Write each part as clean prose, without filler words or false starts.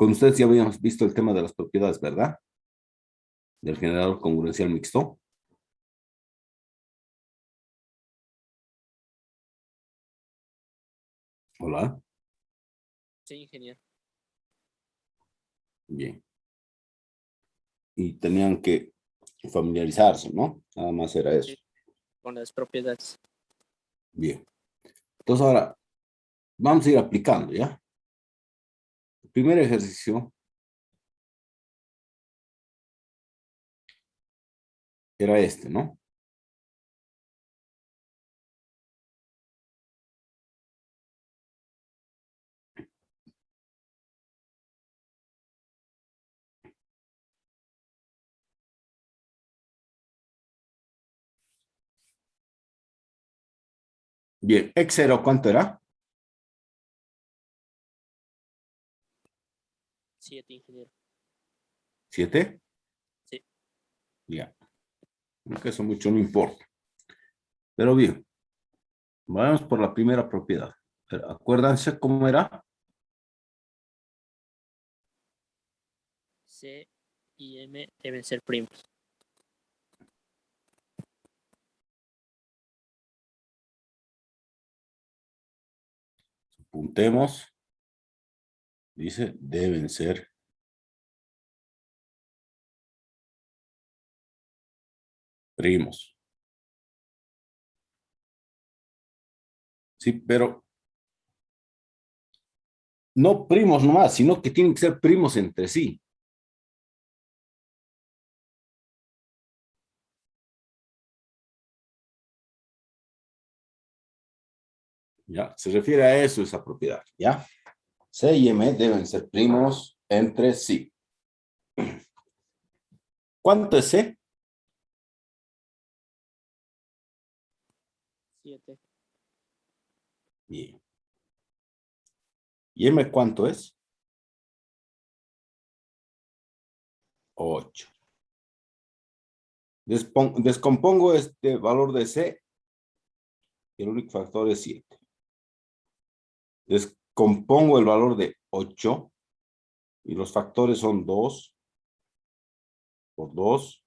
Con ustedes ya habíamos visto el tema de las propiedades, ¿verdad? Del generador congruencial mixto. Hola. Sí, ingeniero. Bien. Y tenían que familiarizarse, ¿no? Nada más era eso. Sí, con las propiedades. Bien. Entonces ahora vamos a ir aplicando, ¿ya? El primer ejercicio era este, ¿no? Bien, X0, ¿cuánto era? 7, ingeniero. ¿7? Sí. Ya. Aunque eso mucho no importa. Pero bien, vamos por la primera propiedad. Acuérdense cómo era. C y M deben ser primos. Apuntemos. Dice, deben ser primos. Sí, pero no primos nomás, sino que tienen que ser primos entre sí. ¿Ya? Se refiere a eso esa propiedad, ¿ya? C y M deben ser primos entre sí. ¿Cuánto es C? 7. Bien. ¿Y M cuánto es? 8. Descompongo este valor de C y el único factor es 7. Descompongo el valor de 8 y los factores son 2 por 2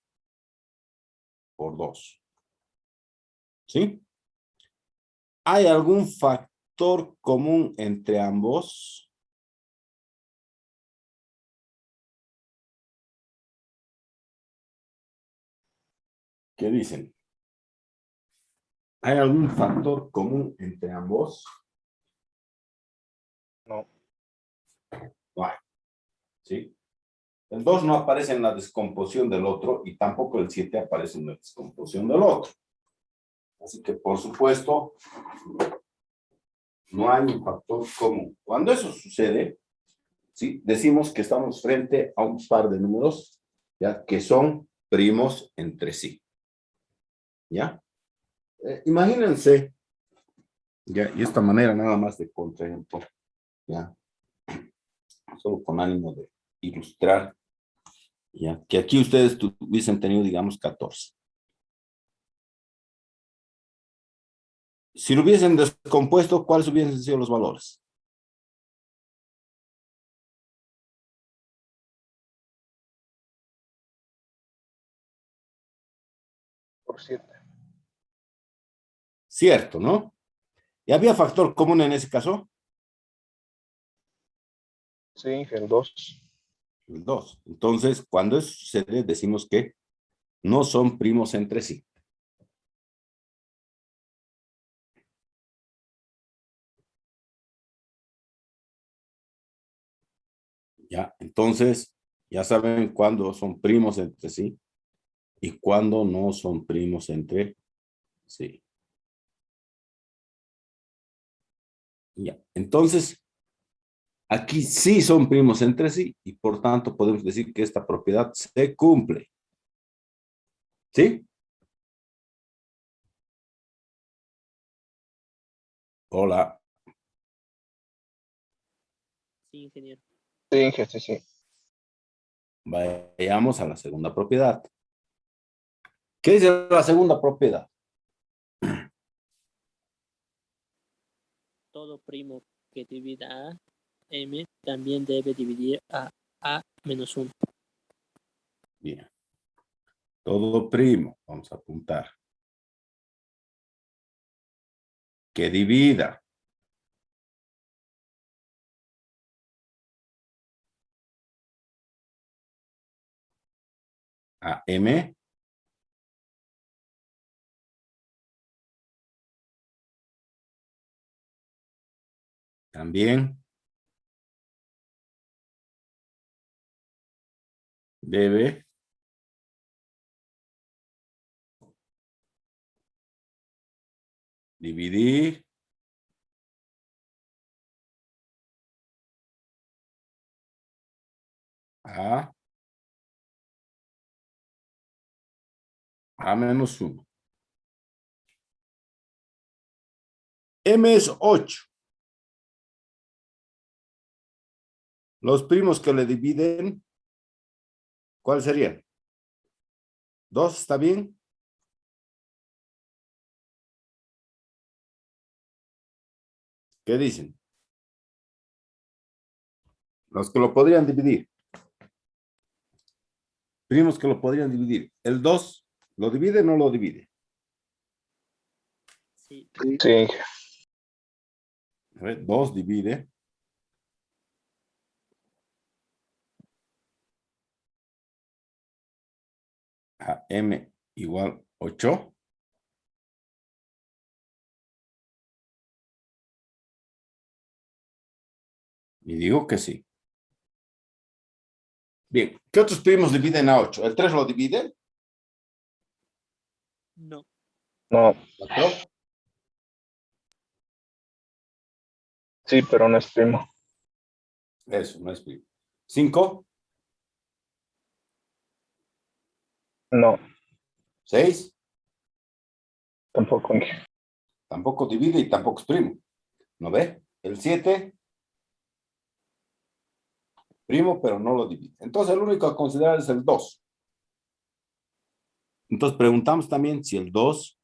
por 2. ¿Sí? ¿Hay algún factor común entre ambos? ¿Qué dicen? ¿Hay algún factor común entre ambos? No. No hay. ¿Sí? El 2 no aparece en la descomposición del otro y tampoco el 7 aparece en la descomposición del otro. Así que, por supuesto, no hay un factor común. Cuando eso sucede, ¿sí? Decimos que estamos frente a un par de números, ¿ya? Que son primos entre sí. ¿Ya? Imagínense, ¿ya? Y esta manera nada más de contraejemplo, ¿ya? Solo con ánimo de ilustrar, ¿ya? Que aquí ustedes hubiesen tenido, digamos, 14. Si lo hubiesen descompuesto, ¿cuáles hubiesen sido los valores? Por 7. Cierto, ¿no? ¿Y había factor común en ese caso? Sí, el 2. El 2. Entonces, cuando eso sucede, decimos que no son primos entre sí. ¿Ya? Entonces, ya saben cuándo son primos entre sí y cuándo no son primos entre sí. Ya. Entonces, aquí sí son primos entre sí y por tanto podemos decir que esta propiedad se cumple. ¿Sí? Hola. Sí, ingeniero. Sí, sí. Vayamos a la segunda propiedad. ¿Qué dice la segunda propiedad? Todo primo que divida A M también debe dividir a menos 1. Bien. Todo primo. Vamos a apuntar. Que divida. A M. También debe dividir a menos 1. M es 8. Los primos que le dividen, ¿cuál sería? 2, ¿está bien? ¿Qué dicen? Los que lo podrían dividir. Primos que lo podrían dividir. ¿El 2 lo divide o no lo divide? Sí. Sí, Inge. A ver, 2 divide. A M igual 8. Y digo que sí. Bien, ¿qué otros primos dividen a 8? ¿El 3 lo divide? No. No, 4. sí, pero no es primo. Eso, no es primo. 5, No, 6, tampoco, Inge. tampoco divide y tampoco es primo. ¿No ve? El 7, primo, pero no lo divide. Entonces, el único a considerar es el 2. Entonces, preguntamos también si el 2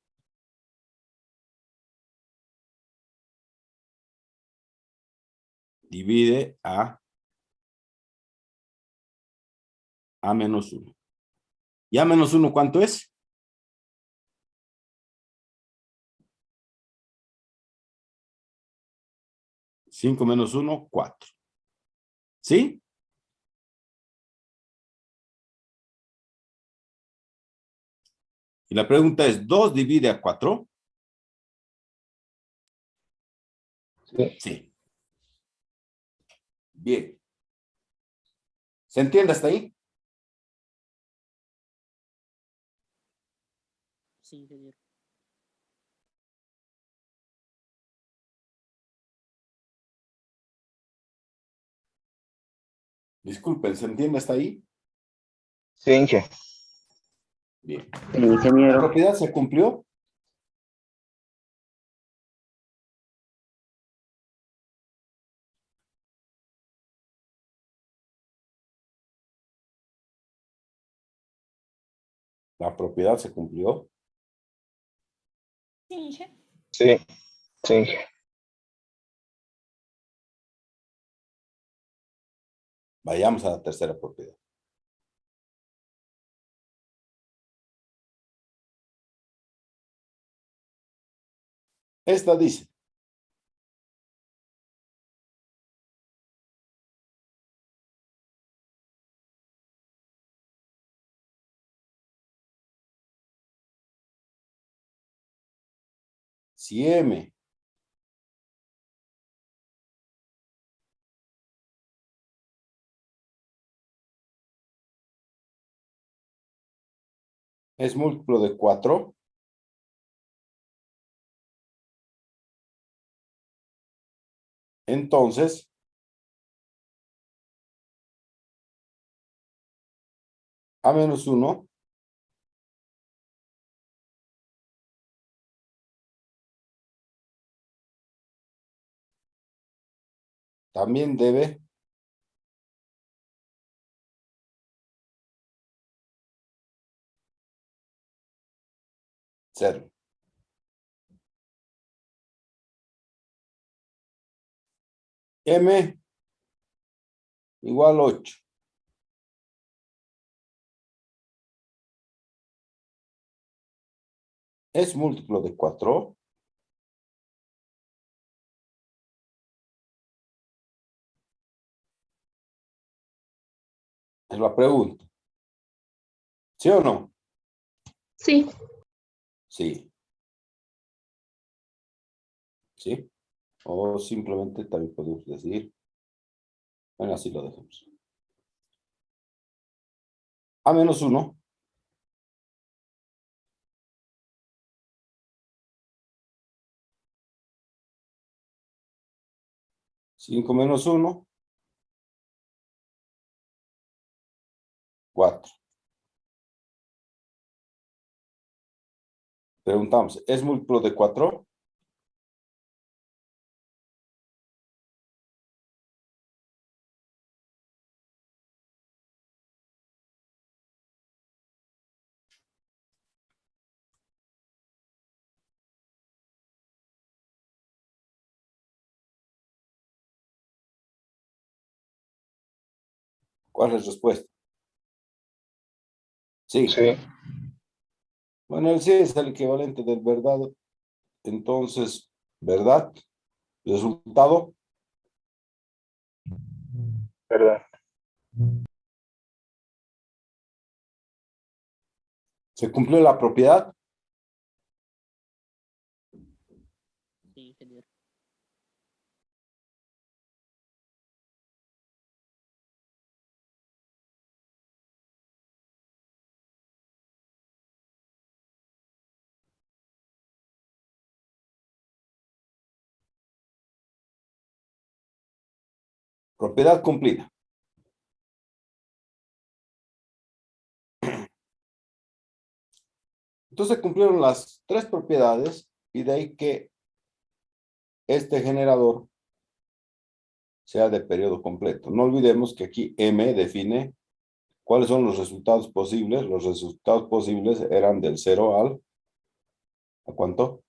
divide a menos 1. ¿Y a menos 1 cuánto es? 5 menos 1, 4. ¿Sí? Y la pregunta es, ¿2 divide a 4? Sí, Sí. Bien. ¿Se entiende hasta ahí? Sí, ingeniero. Disculpen, ¿se entiende hasta ahí? sí, Inge. Bien. Sí, ¿La ingeniero. propiedad se cumplió? ¿La propiedad se cumplió? Sí, sí, Inge. Vayamos a la tercera propiedad. Esta dice, si M es múltiplo de 4, entonces a menos 1 también debe ser. M igual 8. ¿Es múltiplo de 4? Es la pregunta. ¿Sí o no? Sí. Sí. ¿Sí? O simplemente también podemos decir, bueno, así lo dejamos. A menos 1. Cinco menos 1. 4. Preguntamos, ¿es múltiplo de 4? ¿Cuál es la respuesta? Sí. Sí. Bueno, el sí es el equivalente del verdad. Entonces, ¿verdad? Resultado, ¿Verdad? ¿se cumplió la propiedad? Sí, ingeniero. Propiedad cumplida. Entonces cumplieron las 3 propiedades y de ahí que este generador sea de periodo completo. No olvidemos que aquí M define cuáles son los resultados posibles. Los resultados posibles eran del 0 al... ¿A cuánto?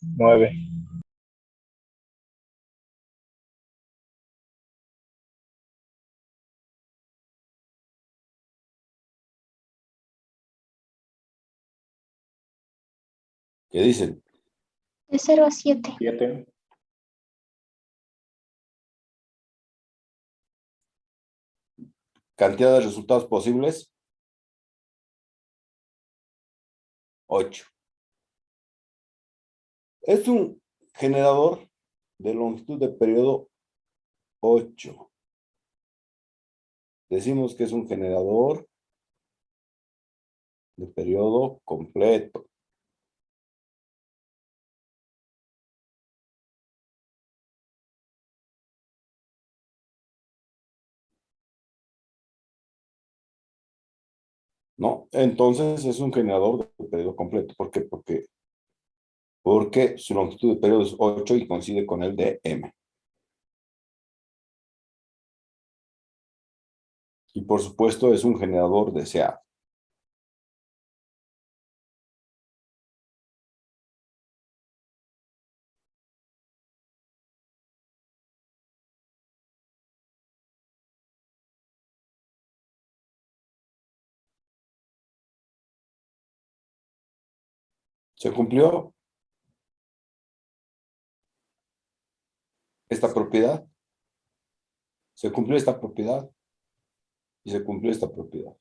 9. ¿Qué dicen? De 0 a 7. 7. Cantidad de resultados posibles, 8. Es un generador de longitud de periodo 8. Decimos que es un generador de periodo completo. ¿No? Entonces es un generador de periodo completo. ¿Por qué? Porque su longitud de periodo es 8 y coincide con el de M. Y por supuesto es un generador deseado. ¿Se cumplió esta propiedad? ¿Se cumplió esta propiedad? Y se cumplió esta propiedad.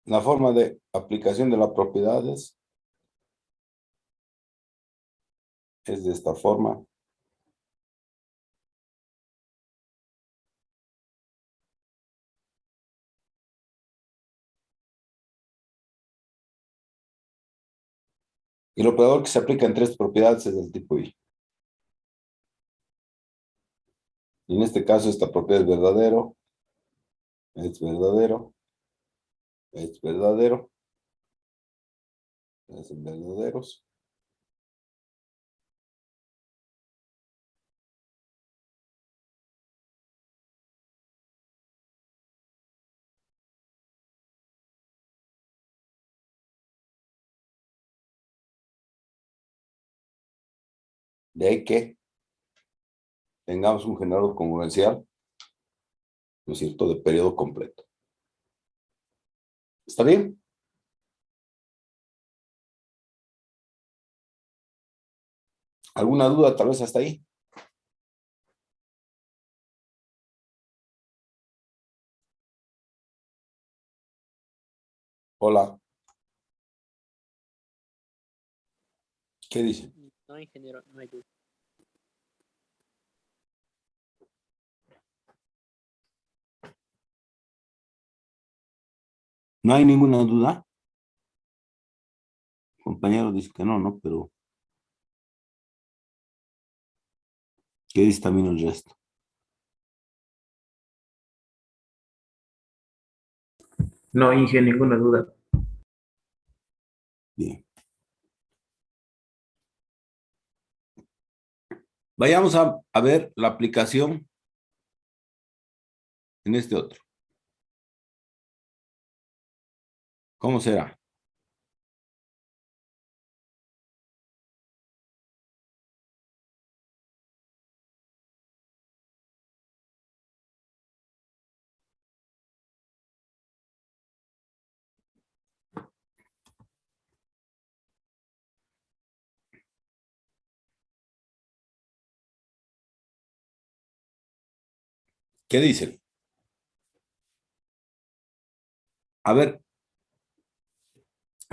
La forma de aplicación de las propiedades es de esta forma. Y el operador que se aplica en 3 propiedades es del tipo I. Y en este caso esta propiedad es verdadero, es verdadero, es verdadero, es verdaderos. De ahí que tengamos un generador congruencial, ¿no es cierto?, de periodo completo. ¿Está bien? ¿Alguna duda tal vez hasta ahí? Hola. ¿Qué dice? No, ingeniero, no hay duda. ¿No hay ninguna duda? Compañero dice que no, ¿no? Pero ¿qué dice también el resto? No, Inge, ninguna duda. Bien. Vayamos a ver la aplicación en este otro. ¿Cómo será? ¿Qué dicen? A ver,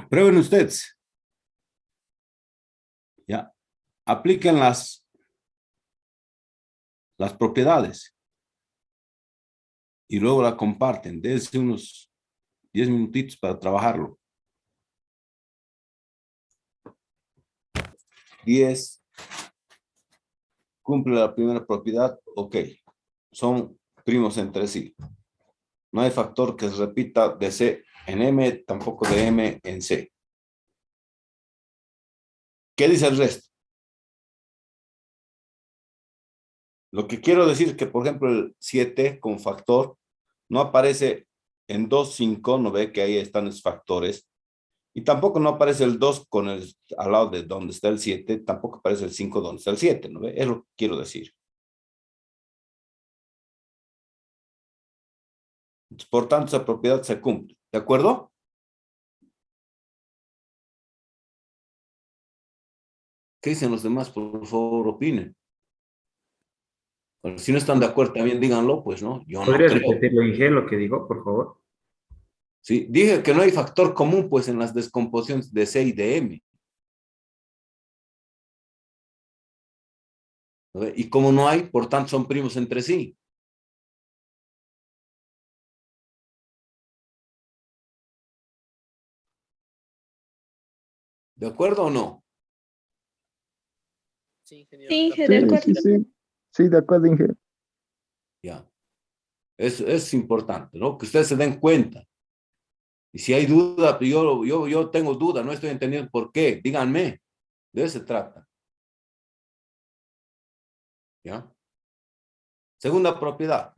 prueben ustedes. Ya. Apliquen las propiedades y luego la comparten. Dense unos 10 minutitos para trabajarlo. 10. Cumple la primera propiedad. Ok. Son primos entre sí. No hay factor que se repita de C en M, tampoco de M en C. ¿Qué dice el resto? Lo que quiero decir es que, por ejemplo, el 7 con factor no aparece en 2, 5, no ve que ahí están los factores. Y tampoco no aparece el 2 con al lado de donde está el 7, tampoco aparece el 5 donde está el 7, ¿no ve? Es lo que quiero decir. Por tanto, esa propiedad se cumple. ¿De acuerdo? ¿Qué dicen los demás? Por favor, opinen. Bueno, si no están de acuerdo, también díganlo, pues, ¿no? Yo no ¿Podrías creo. repetirlo, Inge, lo que digo, por favor? Sí, dije que no hay factor común, pues, en las descomposiciones de C y de M. ¿No ve? Y como no hay, por tanto, son primos entre sí. ¿De acuerdo o no? Sí, ingeniero. Sí, Inge, La de Sí, primera acuerdo. sí, sí. Sí, de acuerdo, Inge. Ya. Es importante, ¿no? Que ustedes se den cuenta. Y si hay duda, yo tengo duda, no estoy entendiendo por qué. Díganme. De eso se trata. ¿Ya? Segunda propiedad.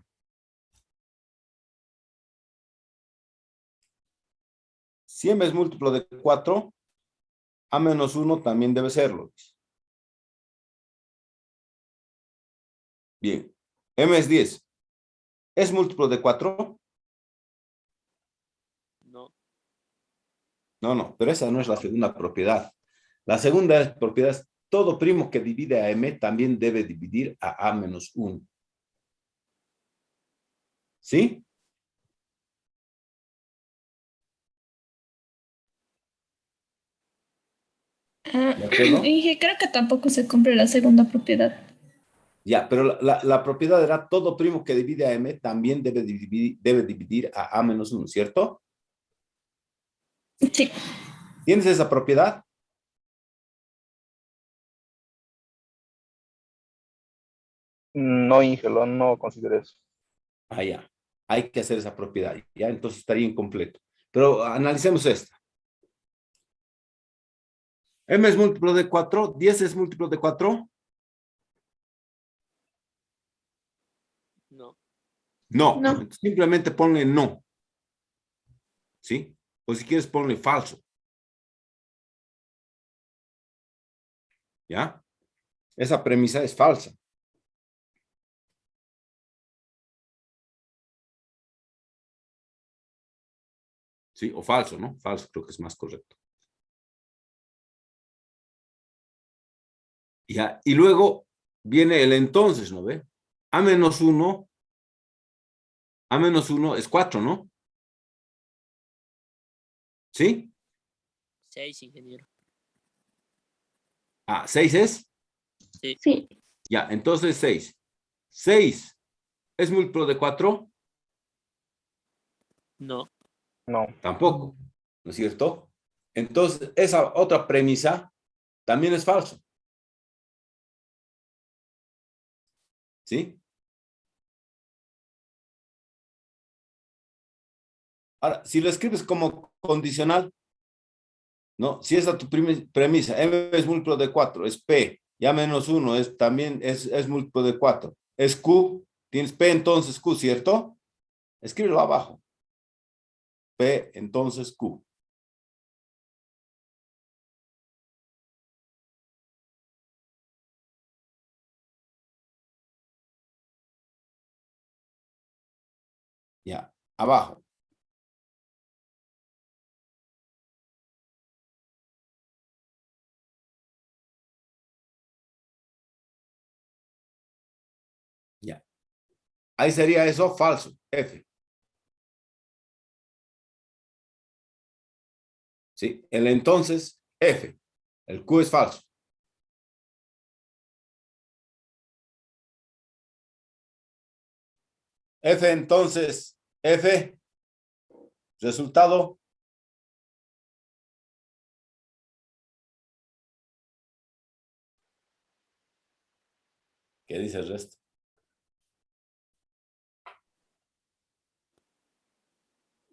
Si m es múltiplo de 4, a menos 1 también debe serlo. Bien. M es 10. ¿Es múltiplo de 4? No, No, pero esa no es la segunda propiedad. La segunda propiedad es todo primo que divide a m también debe dividir a menos 1. ¿Sí? ¿De acuerdo? Inge, creo que tampoco se cumple la segunda propiedad. Ya, pero la propiedad era todo primo que divide a m también debe dividir a menos 1, ¿cierto? Sí. ¿Tienes esa propiedad? No, Inge, no consideré eso. Ah, ya. Hay que hacer esa propiedad. Ya, entonces estaría incompleto. Pero analicemos esta. M es múltiplo de 4, 10 es múltiplo de 4. no. No, No. entonces simplemente ponle no. ¿Sí? O si quieres ponle falso. ¿Ya? Esa premisa es falsa. Sí, o falso, ¿no? Falso creo que es más correcto. Ya, y luego viene el entonces, ¿no ve? A menos 1, A menos 1 es 4, ¿no? ¿Sí? 6, ingeniero. Ah, 6 es. Sí, Ya, entonces 6. 6 es múltiplo de 4, No. No. tampoco, ¿no es cierto? Entonces, esa otra premisa también es falso. ¿Sí? Ahora, si lo escribes como condicional, ¿no? Si esa es tu premisa, M es múltiplo de 4, es P, ya menos 1 es, también es múltiplo de 4, es Q, tienes P entonces Q, ¿cierto? Escríbelo abajo. P entonces Q. Ya, abajo. Ya. Ahí sería eso falso, F. ¿Sí? El entonces, F. El Q es falso. F entonces, F. Resultado. ¿Qué dice el resto?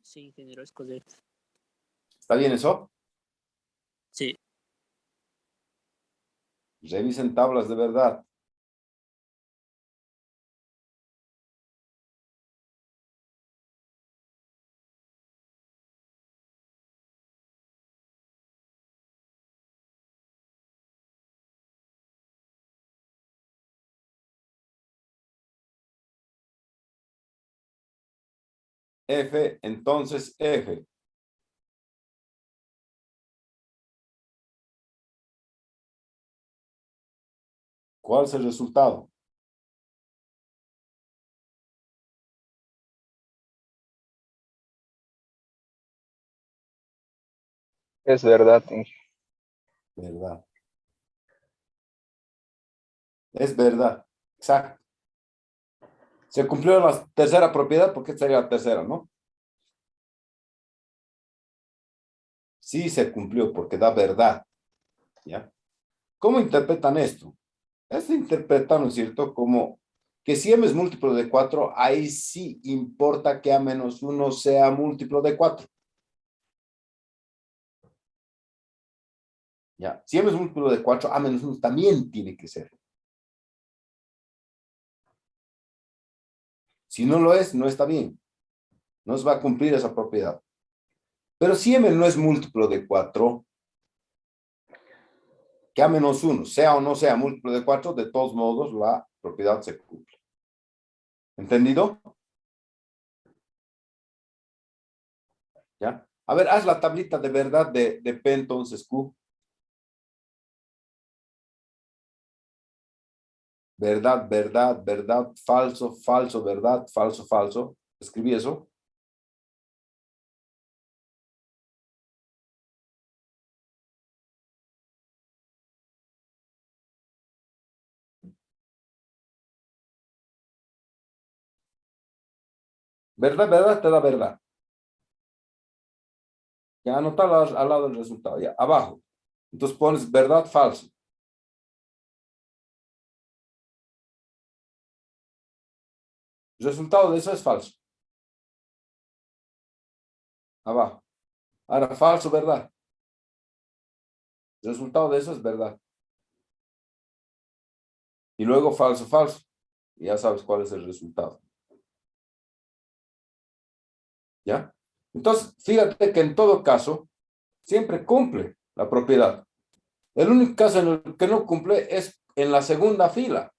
Sí, ingeniero, es correcto. ¿Está bien eso? Sí. Revisen tablas de verdad. F, entonces F. ¿Cuál es el resultado? Es verdad, Inge. Verdad. Es verdad. Exacto. Se cumplió la tercera propiedad porque esta sería la tercera, ¿no? Sí se cumplió porque da verdad. ¿Ya? ¿Cómo interpretan esto? Esto interpreta, ¿no es cierto?, como que si M es múltiplo de 4, ahí sí importa que A menos 1 sea múltiplo de 4. ¿Ya? Si M es múltiplo de 4, A menos 1 también tiene que ser. Si no lo es, no está bien. No se va a cumplir esa propiedad. Pero si M no es múltiplo de 4, que A menos 1 sea o no sea múltiplo de 4, de todos modos la propiedad se cumple. ¿Entendido? ¿Ya? A ver, haz la tablita de verdad de P entonces Q. Verdad, verdad, verdad, falso, falso, verdad, falso, falso. Escribí eso. Verdad, verdad, te da verdad. Ya anotar al lado del resultado, ya, abajo. Entonces pones verdad, falso. El resultado de eso es falso. Abajo. Ahora, falso, verdad. El resultado de eso es verdad. Y luego falso, falso. Y ya sabes cuál es el resultado. ¿Ya? Entonces, fíjate que en todo caso, siempre cumple la propiedad. El único caso en el que no cumple es en la segunda fila.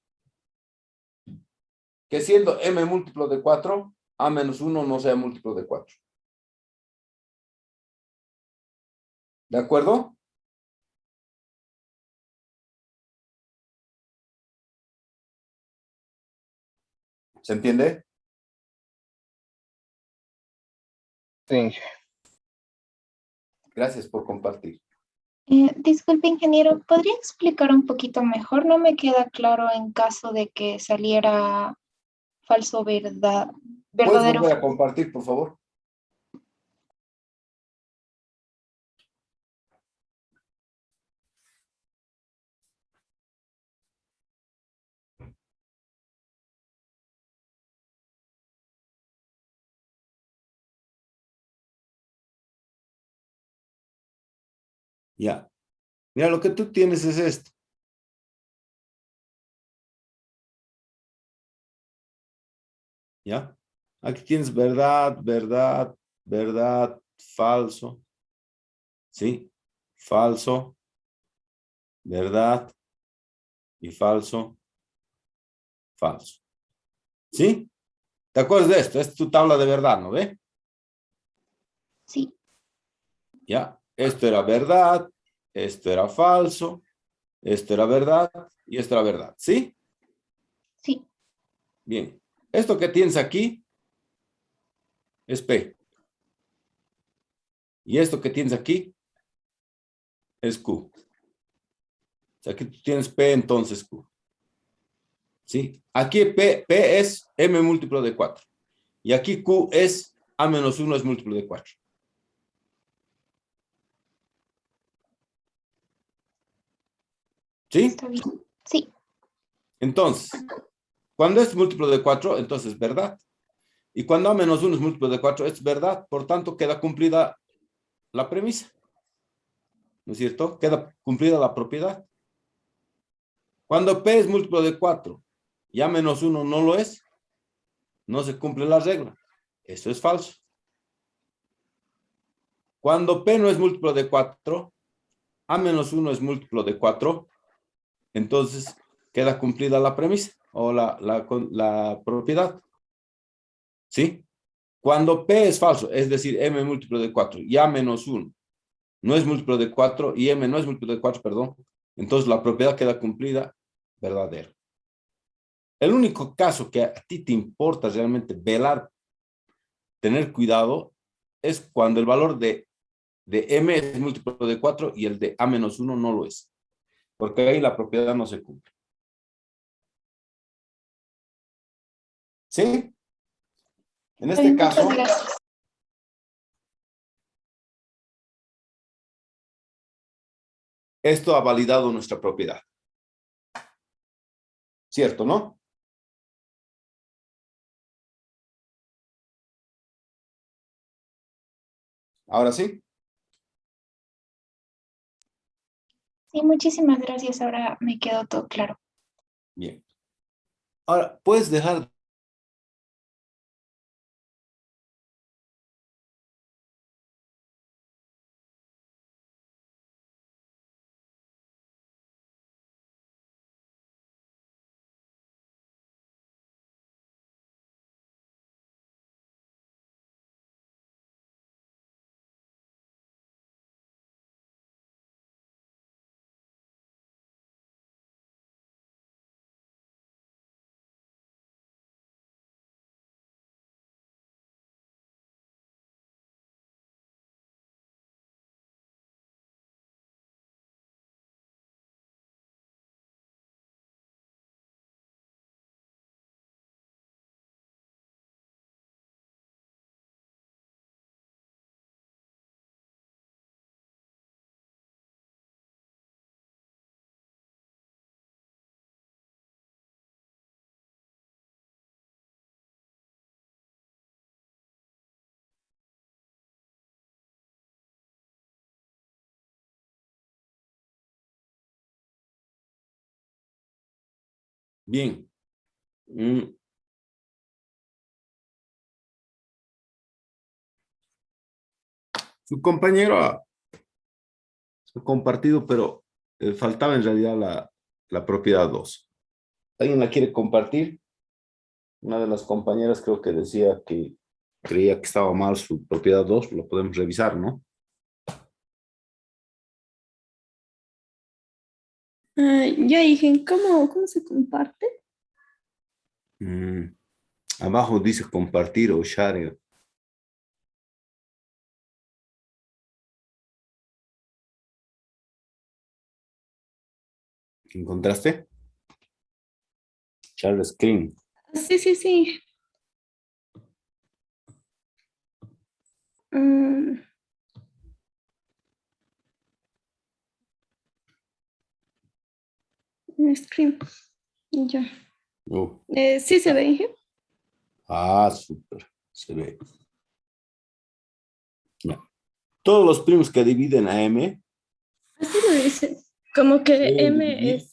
Que siendo m múltiplo de 4, a menos 1 no sea múltiplo de 4. ¿De acuerdo? ¿Se entiende? Sí. Gracias por compartir. Disculpe, ingeniero, ¿podría explicar un poquito mejor? No me queda claro en caso de que saliera falso ¿Puedes verdadero. volver a compartir, por favor? Ya. Mira, lo que tú tienes es esto. ¿Ya? Aquí tienes verdad, verdad, verdad, falso. ¿Sí? Falso, verdad y falso, falso. ¿Sí? ¿Te acuerdas de esto? Esta es tu tabla de verdad, ¿no ve? Sí, ¿Ya? Esto era verdad, esto era falso, esto era verdad y esto era verdad. ¿Sí? sí, Bien. Esto que tienes aquí es P. Y esto que tienes aquí es Q. O sea, aquí tú tienes P, entonces Q. ¿Sí? Aquí P es M múltiplo de 4. Y aquí Q es A menos 1 es múltiplo de 4. ¿Sí? está bien. Sí, Entonces, cuando es múltiplo de 4, entonces es verdad. Y cuando A menos 1 es múltiplo de 4, es verdad. Por tanto, queda cumplida la premisa. ¿No es cierto? Queda cumplida la propiedad. Cuando P es múltiplo de 4 y A menos 1 no lo es, no se cumple la regla. Eso es falso. Cuando P no es múltiplo de 4, A menos 1 es múltiplo de 4, entonces queda cumplida la premisa o la propiedad. ¿Sí? Cuando P es falso, es decir, M múltiplo de 4 y A menos 1 no es múltiplo de 4 y M no es múltiplo de 4, perdón, entonces la propiedad queda cumplida, verdadero. El único caso que a ti te importa realmente velar, tener cuidado, es cuando el valor de M es múltiplo de 4 y el de A menos 1 no lo es, porque ahí la propiedad no se cumple. ¿Sí? En está este bien, muchas caso, gracias. esto ha validado nuestra propiedad. ¿Cierto, no? Ahora sí. Sí, muchísimas gracias. Ahora me quedó todo claro. Bien. Ahora, puedes dejar bien. Su compañero ha compartido, pero faltaba en realidad la propiedad 2. ¿Alguien la quiere compartir? Una de las compañeras creo que decía que creía que estaba mal su propiedad 2. Lo podemos revisar, ¿no? Ya dije, ¿cómo se comparte? Mm, Abajo dice compartir o share. ¿Encontraste? Share screen. Sí. Mm, Screen. Ya. Oh, Sí se ve, dije. súper. Se ve. Ya. Todos los primos que dividen a m Así lo dice. Como que deben M dividir.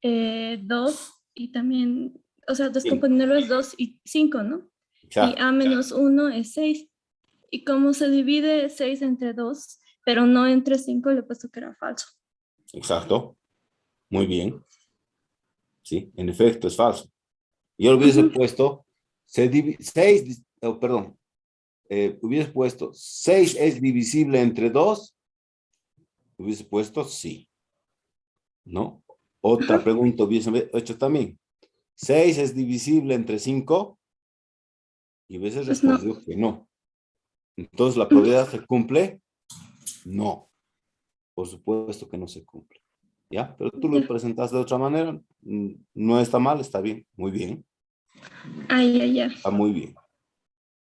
es 2 y también, o sea, Sí, descomponerlo es 2 y 5, ¿no? Y exacto, A menos 1 es 6. Y como se divide 6 entre 2, pero no entre 5, le he puesto que era falso. exacto. Muy bien. Sí, en efecto, es falso. Yo lo hubiese Ujú. puesto, perdón, hubiese puesto 6 es divisible entre 2, hubiese puesto sí, ¿no? Otra Ajá. pregunta hubiese hecho también. 6 es divisible entre 5 y hubiese Pues no. respondido que no. Entonces, ¿la Ujú. propiedad se cumple? No, por supuesto que no se cumple. ¿Ya? Pero tú lo Ya. presentas de otra manera, no está mal, está bien, muy bien, Ya. está muy bien.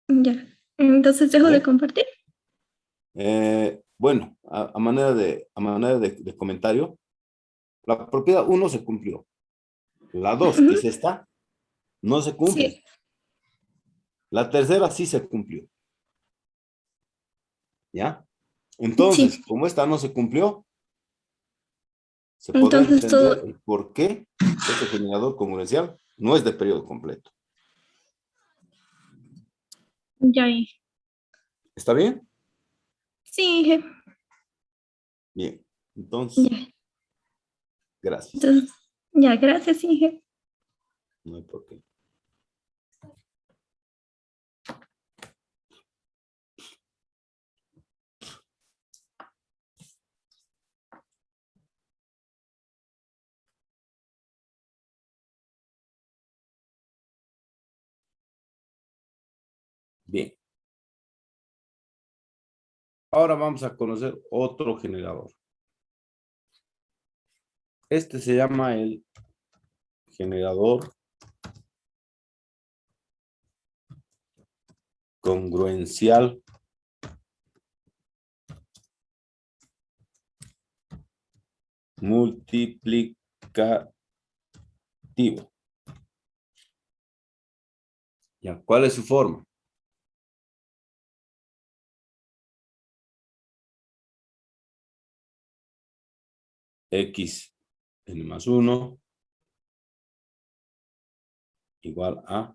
Ya. Entonces dejo de ¿Vale? compartir. Bueno, a manera de comentario, la propiedad 1 se cumplió. La 2 que Ujú. es esta, no se cumple. Sí. La tercera sí se cumplió. ¿Ya? Sí. Entonces, como esta no se cumplió, se podrá Entonces entender todo. el por qué este generador congruencial no es de periodo completo. Ya. ¿Está bien? Sí, jefe. Bien. Entonces, Ya. gracias. Entonces, ya, gracias, Inge. No hay por qué. Bien. Ahora vamos a conocer otro generador. Este se llama el generador congruencial multiplicativo. ¿Ya? ¿Cuál es su forma? X n más 1 igual a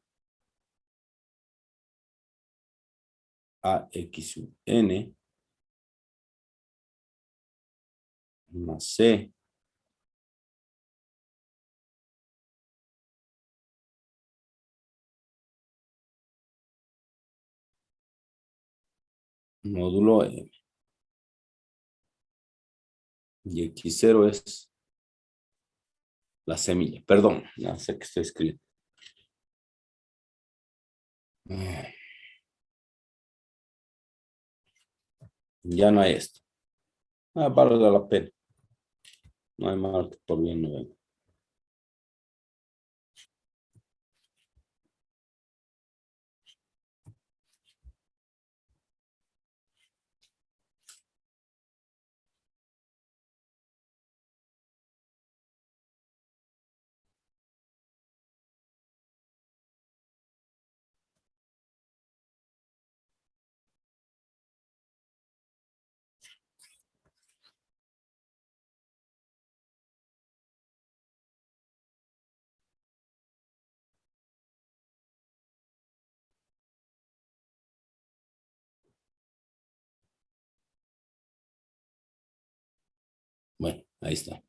x sub n más c módulo m. Y x0 es la semilla. Perdón, ya sé que estoy escribiendo. Ya no hay esto. Vale la pena. No hay mal que por bien no venga. Bueno, ahí está.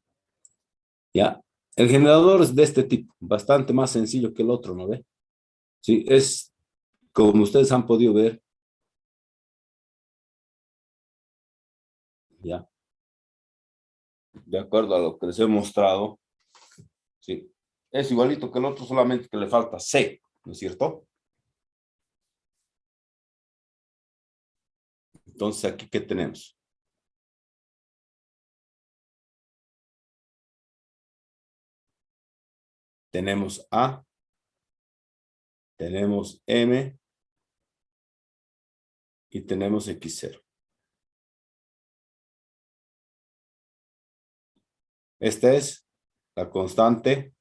Ya. El generador es de este tipo, bastante más sencillo que el otro, ¿no ve? Sí, es como ustedes han podido ver. Ya. De acuerdo a lo que les he mostrado. Sí. Es igualito que el otro, solamente que le falta C, ¿no es cierto? Entonces, aquí, ¿qué tenemos? Tenemos A, tenemos M y tenemos X0. Esta es la constante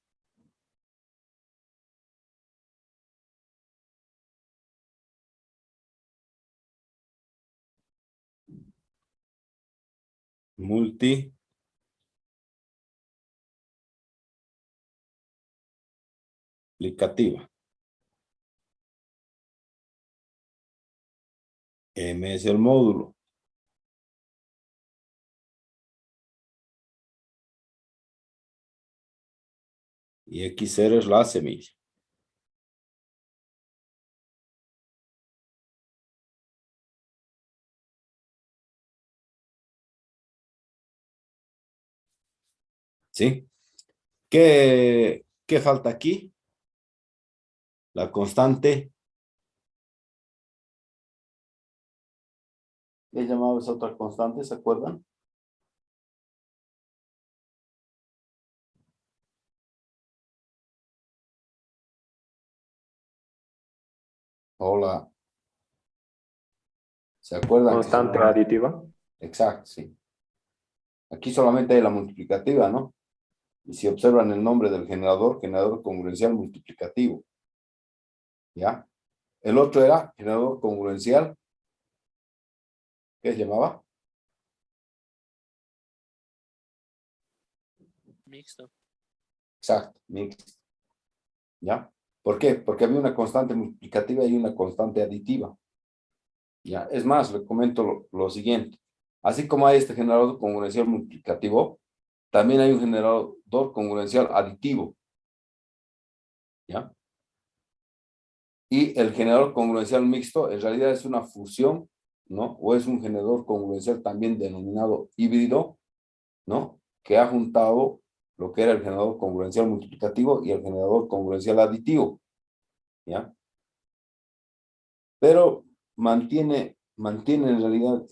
multiplicativa. M es el módulo. Y X0 es la semilla. ¿Sí? ¿Qué falta aquí? La constante. ¿Qué llamaba esa otra constante? ¿Se acuerdan? Hola. ¿Se acuerdan? Constante aditiva. Exacto, sí. Aquí solamente hay la multiplicativa, ¿no? Y si observan el nombre del generador congruencial multiplicativo. ¿Ya? El otro era generador congruencial. ¿Qué se llamaba? Mixto. Exacto, mixto. ¿Ya? ¿Por qué? Porque había una constante multiplicativa y una constante aditiva. ¿Ya? Es más, le comento lo siguiente. Así como hay este generador congruencial multiplicativo, también hay un generador congruencial aditivo. ¿Ya? Y el generador congruencial mixto en realidad es una fusión, ¿no? O es un generador congruencial también denominado híbrido, ¿no? Que ha juntado lo que era el generador congruencial multiplicativo y el generador congruencial aditivo, ¿ya? Pero mantiene en realidad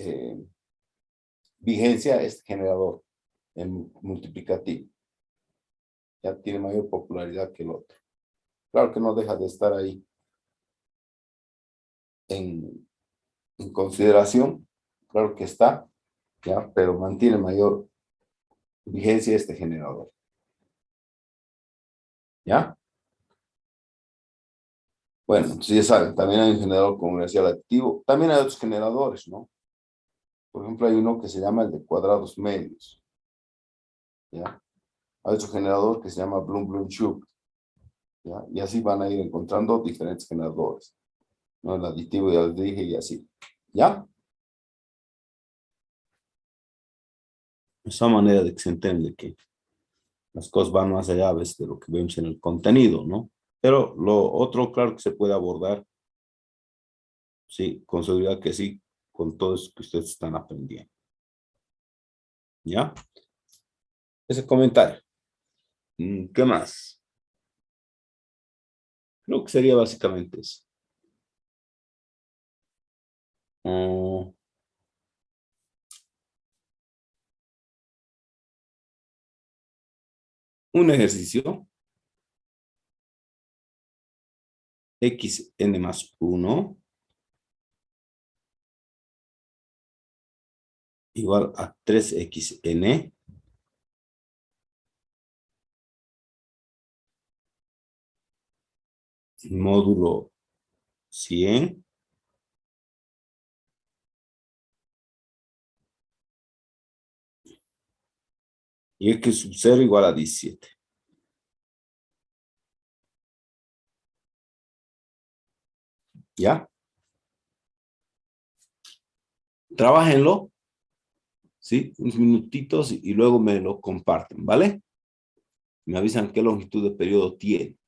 vigencia este generador en multiplicativo. Ya tiene mayor popularidad que el otro. Claro que no deja de estar ahí en consideración, claro que está, ya, pero mantiene mayor vigencia este generador. ¿Ya? Bueno, entonces ya saben, también hay un generador congruencial aditivo. También hay otros generadores, ¿no? Por ejemplo, hay uno que se llama el de cuadrados medios. ¿Ya? Hay otro generador que se llama Bloom-Bloom-Schub. ¿Ya? Y así van a ir encontrando diferentes generadores, ¿no? El aditivo ya les dije y así. ¿Ya? Esa manera de que se entiende que las cosas van más allá a veces de lo que vemos en el contenido, ¿no? Pero lo otro, claro que se puede abordar, sí, con seguridad que sí, con todo eso que ustedes están aprendiendo. ¿Ya? Ese comentario. ¿Qué más? Creo que sería básicamente eso. Mm, un ejercicio. Xn más 1 igual a 3xn módulo 100 y x sub 0 igual a 17. ¿Ya? Trabájenlo, ¿sí? Unos minutitos y luego me lo comparten, ¿vale? Me avisan qué longitud de periodo tiene.